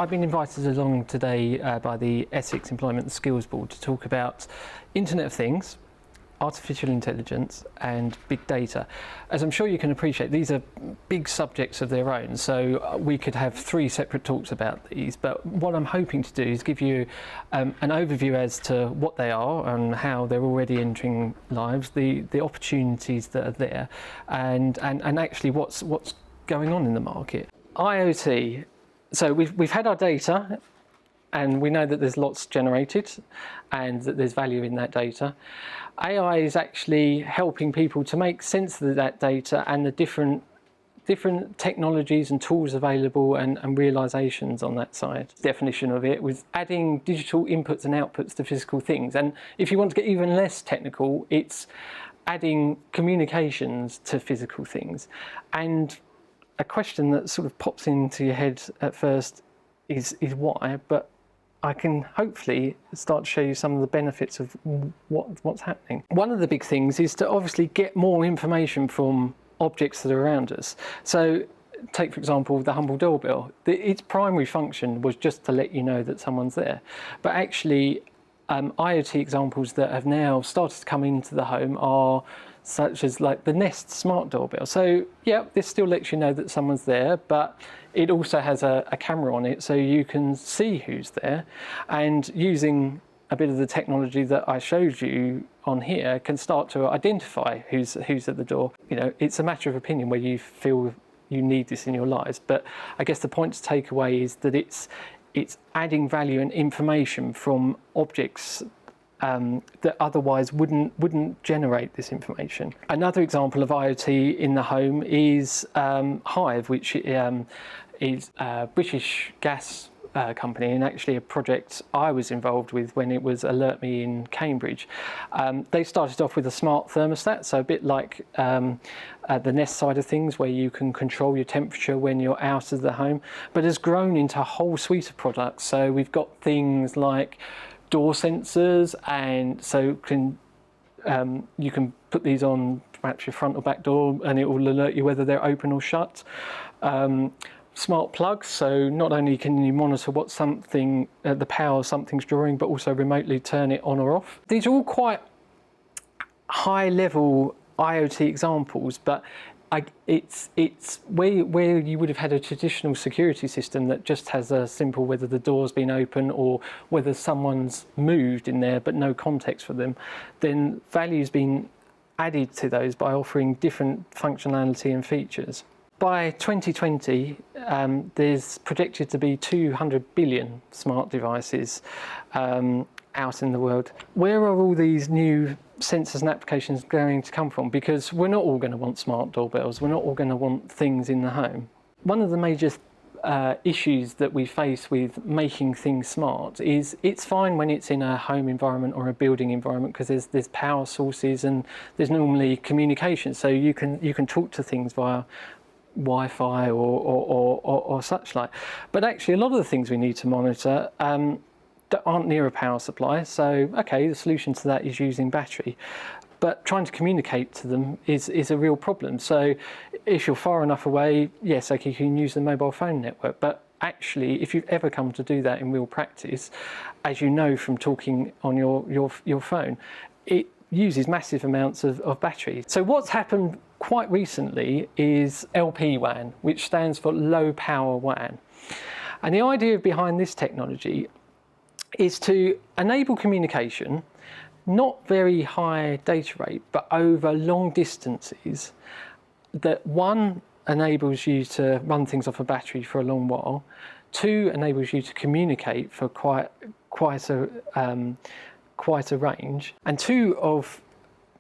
I've been invited along today by the Essex Employment and Skills Board to talk about Internet of Things, artificial intelligence and big data. As I'm sure you can appreciate, these are big subjects of their own, so we could have 3 separate talks about these, but what I'm hoping to do is give you an overview as to what they are and how they're already entering lives, the opportunities that are there, and actually what's going on in the market. IoT. So we've had our data, and we know that there's lots generated and that there's value in that data. AI is actually helping people to make sense of that data and the different technologies and tools available and realizations on that side. Definition of it was adding digital inputs and outputs to physical things. And if you want to get even less technical, it's adding communications to physical things. And a question that sort of pops into your head at first is why, but I can hopefully start to show you some of the benefits of what's happening. One of the big things is to obviously get more information from objects that are around us. So take, for example, the humble doorbell. Its primary function was just to let you know that someone's there. But actually, IoT examples that have now started to come into the home are such as like the Nest smart doorbell. So yeah, this still lets you know that someone's there, but it also has a camera on it so you can see who's there, and using a bit of the technology that I showed you on here can start to identify who's at the door. You know, it's a matter of opinion where you feel you need this in your lives, but I guess the point to take away is that it's adding value and information from objects that otherwise wouldn't generate this information. Another example of IoT in the home is Hive, which is a British gas company, and actually a project I was involved with when it was Alert Me in Cambridge. They started off with a smart thermostat, so a bit like the Nest side of things, where you can control your temperature when you're out of the home, but has grown into a whole suite of products. So we've got things like door sensors, and so you can put these on perhaps your front or back door and it will alert you whether they're open or shut. Smart plugs, so not only can you monitor what something, the power something's drawing, but also remotely turn it on or off. These are all quite high level IoT examples, but it's where you would have had a traditional security system that just has a simple whether the door's been open or whether someone's moved in there but no context for them, then value's been added to those by offering different functionality and features. By 2020, there's projected to be 200 billion smart devices out in the world. Where are all these new sensors and applications going to come from? Because we're not all going to want smart doorbells, we're not all going to want things in the home. One of the major issues that we face with making things smart is it's fine when it's in a home environment or a building environment because there's power sources and there's normally communication, so you can talk to things via Wi-Fi or such like. But actually a lot of the things we need to monitor that aren't near a power supply, so okay, the solution to that is using battery, but trying to communicate to them is a real problem. So if you're far enough away, yes, okay, you can use the mobile phone network, but actually if you've ever come to do that in real practice, as you know from talking on your phone, it uses massive amounts of battery. So what's happened quite recently is LPWAN, which stands for low power WAN. And the idea behind this technology is to enable communication, not very high data rate, but over long distances, that 1 enables you to run things off a battery for a long while, 2 enables you to communicate for quite a range, and 2 of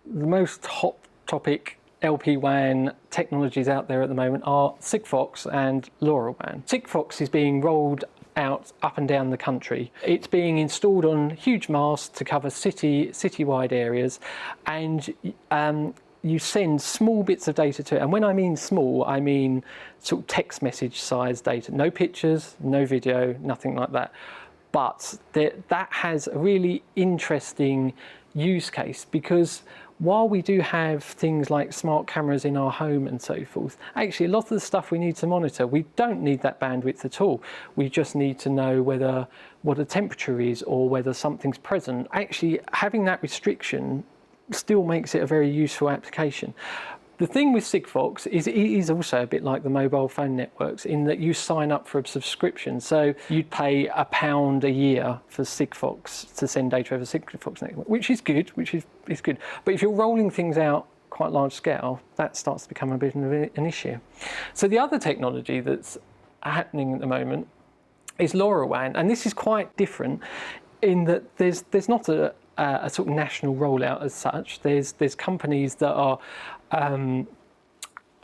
the most hot topic LPWAN technologies out there at the moment are Sigfox and LoRaWAN. Sigfox is being rolled out up and down the country. It's being installed on huge masts to cover citywide areas, and you send small bits of data to it. And when I mean small, I mean sort of text message size data. No pictures, no video, nothing like that. But that has a really interesting use case, because while we do have things like smart cameras in our home and so forth, actually a lot of the stuff we need to monitor, we don't need that bandwidth at all. We just need to know what the temperature is or whether something's present. Actually, having that restriction still makes it a very useful application. The thing with Sigfox is it is also a bit like the mobile phone networks in that you sign up for a subscription. So you'd pay £1 a year for Sigfox to send data over Sigfox network, which is good, is good. But if you're rolling things out quite large scale, that starts to become a bit of an issue. So the other technology that's happening at the moment is LoRaWAN, and this is quite different in that there's not a sort of national rollout as such. There's companies that are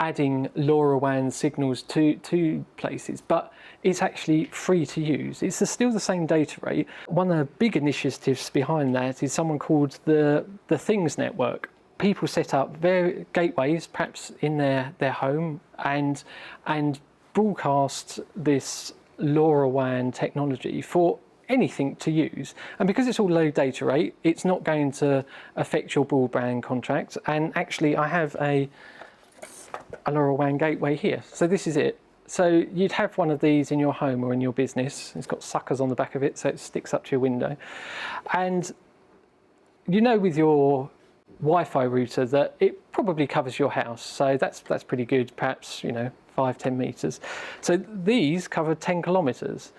adding LoRaWAN signals to places, but it's actually free to use. It's still the same data rate. One of the big initiatives behind that is someone called the Things Network. People set up their gateways, perhaps in their home, and broadcast this LoRaWAN technology for anything to use. And because it's all low data rate, it's not going to affect your broadband contract. And actually, I have a LoRaWAN gateway here. So this is it. So you'd have one of these in your home or in your business. It's got suckers on the back of it, so it sticks up to your window. And you know with your Wi-Fi router that it probably covers your house. So that's pretty good, perhaps, 5-10 meters. So these cover 10 kilometers.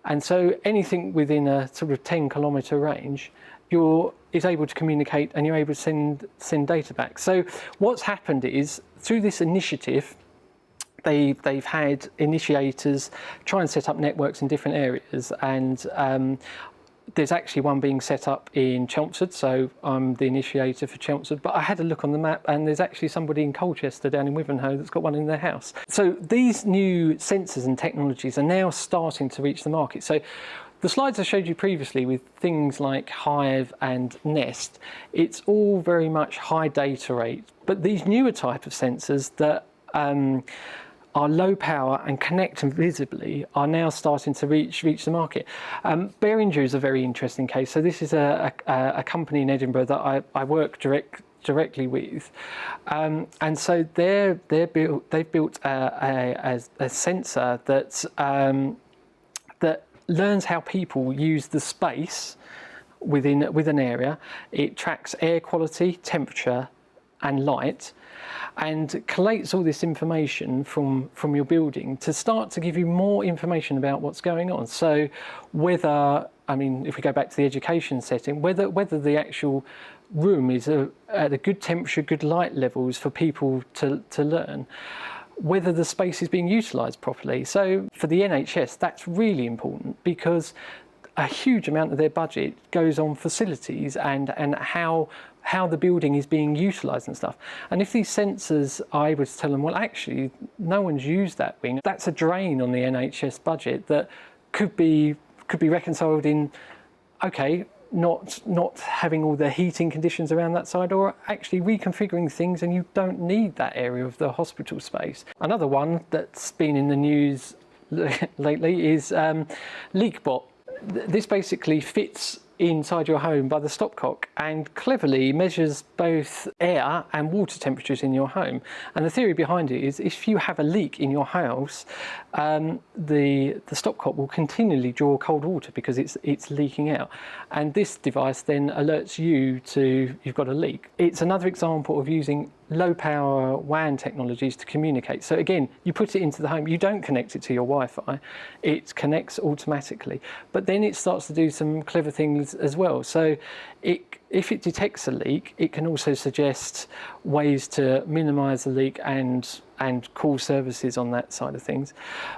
And so anything within a sort of 10-kilometer range, is able to communicate and you're able to send data back. So what's happened is through this initiative, they've had initiators try and set up networks in different areas, and there's actually one being set up in Chelmsford, so I'm the initiator for Chelmsford, but I had a look on the map and there's actually somebody in Colchester down in Wivenhoe that's got one in their house. So these new sensors and technologies are now starting to reach the market. So the slides I showed you previously with things like Hive and Nest, it's all very much high data rate, but these newer type of sensors that are low power and connect invisibly are now starting to reach the market. Behringer is a very interesting case. So this is a company in Edinburgh that I work directly with, and so they've built a sensor that learns how people use the space within an area. It tracks air quality, temperature, and light, and collates all this information from your building to start to give you more information about what's going on. So whether, if we go back to the education setting, whether the actual room is at a good temperature, good light levels for people to learn, whether the space is being utilised properly. So for the NHS, that's really important because a huge amount of their budget goes on facilities and how the building is being utilised and stuff. And if these sensors are able to tell them, well, actually, no one's used that wing, that's a drain on the NHS budget that could be reconciled in, okay, not having all the heating conditions around that side, or actually reconfiguring things and you don't need that area of the hospital space. Another one that's been in the news lately is LeakBot. This basically fits inside your home by the stopcock and cleverly measures both air and water temperatures in your home. And the theory behind it is if you have a leak in your house, the stopcock will continually draw cold water because it's leaking out. And this device then alerts you to you've got a leak. It's another example of using low power WAN technologies to communicate. So again, you put it into the home, you don't connect it to your Wi-Fi, it connects automatically, but then it starts to do some clever things as well. So if it detects a leak, it can also suggest ways to minimize the leak and call services on that side of things.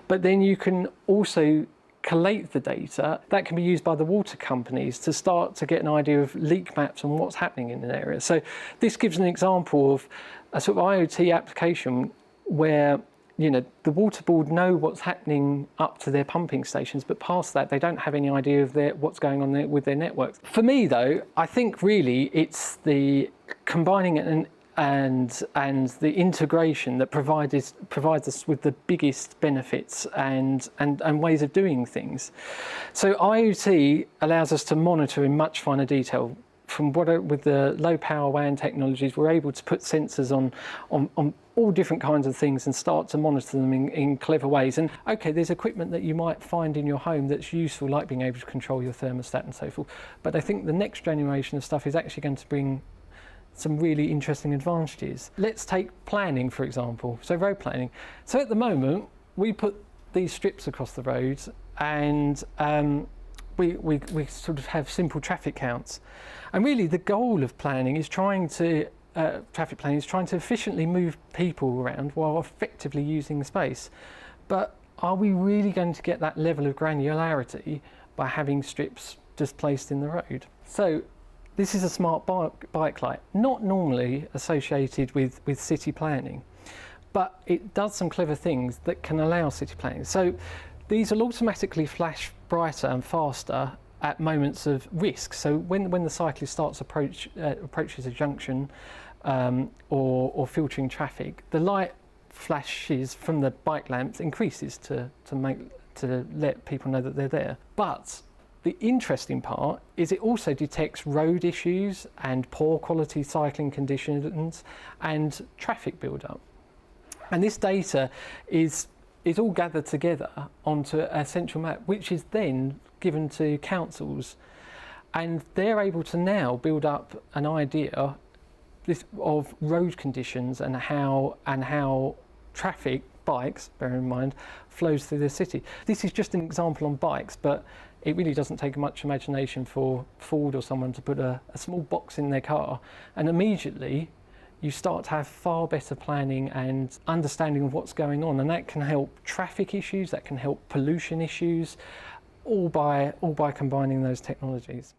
But then you can also collate the data that can be used by the water companies to start to get an idea of leak maps and what's happening in an area. So this gives an example of a sort of IoT application where the water board know what's happening up to their pumping stations, but past that they don't have any idea of what's going on there with their networks. For me though, I think really it's the combining it and the integration that provides us with the biggest benefits and ways of doing things. So IoT allows us to monitor in much finer detail with the low power WAN technologies, we're able to put sensors on all different kinds of things and start to monitor them in clever ways. And okay, there's equipment that you might find in your home that's useful, like being able to control your thermostat and so forth. But I think the next generation of stuff is actually going to bring some really interesting advantages. Let's take planning, for example. So road planning. So at the moment, we put these strips across the roads, and we sort of have simple traffic counts. And really the goal of planning is trying to, traffic planning is trying to efficiently move people around while effectively using the space. But are we really going to get that level of granularity by having strips just placed in the road? So this is a smart bike light, not normally associated with city planning, but it does some clever things that can allow city planning. So these will automatically flash brighter and faster at moments of risk. So when the cyclist approaches a junction or filtering traffic, the light flashes from the bike lamps increases to let people know that they're there. But the interesting part is it also detects road issues and poor quality cycling conditions and traffic build-up. And this data is all gathered together onto a central map, which is then given to councils. And they're able to now build up an idea of road conditions and how traffic, bikes, bear in mind, flows through the city. This is just an example on bikes, but it really doesn't take much imagination for Ford or someone to put a small box in their car, and immediately you start to have far better planning and understanding of what's going on, and that can help traffic issues, that can help pollution issues, all by combining those technologies.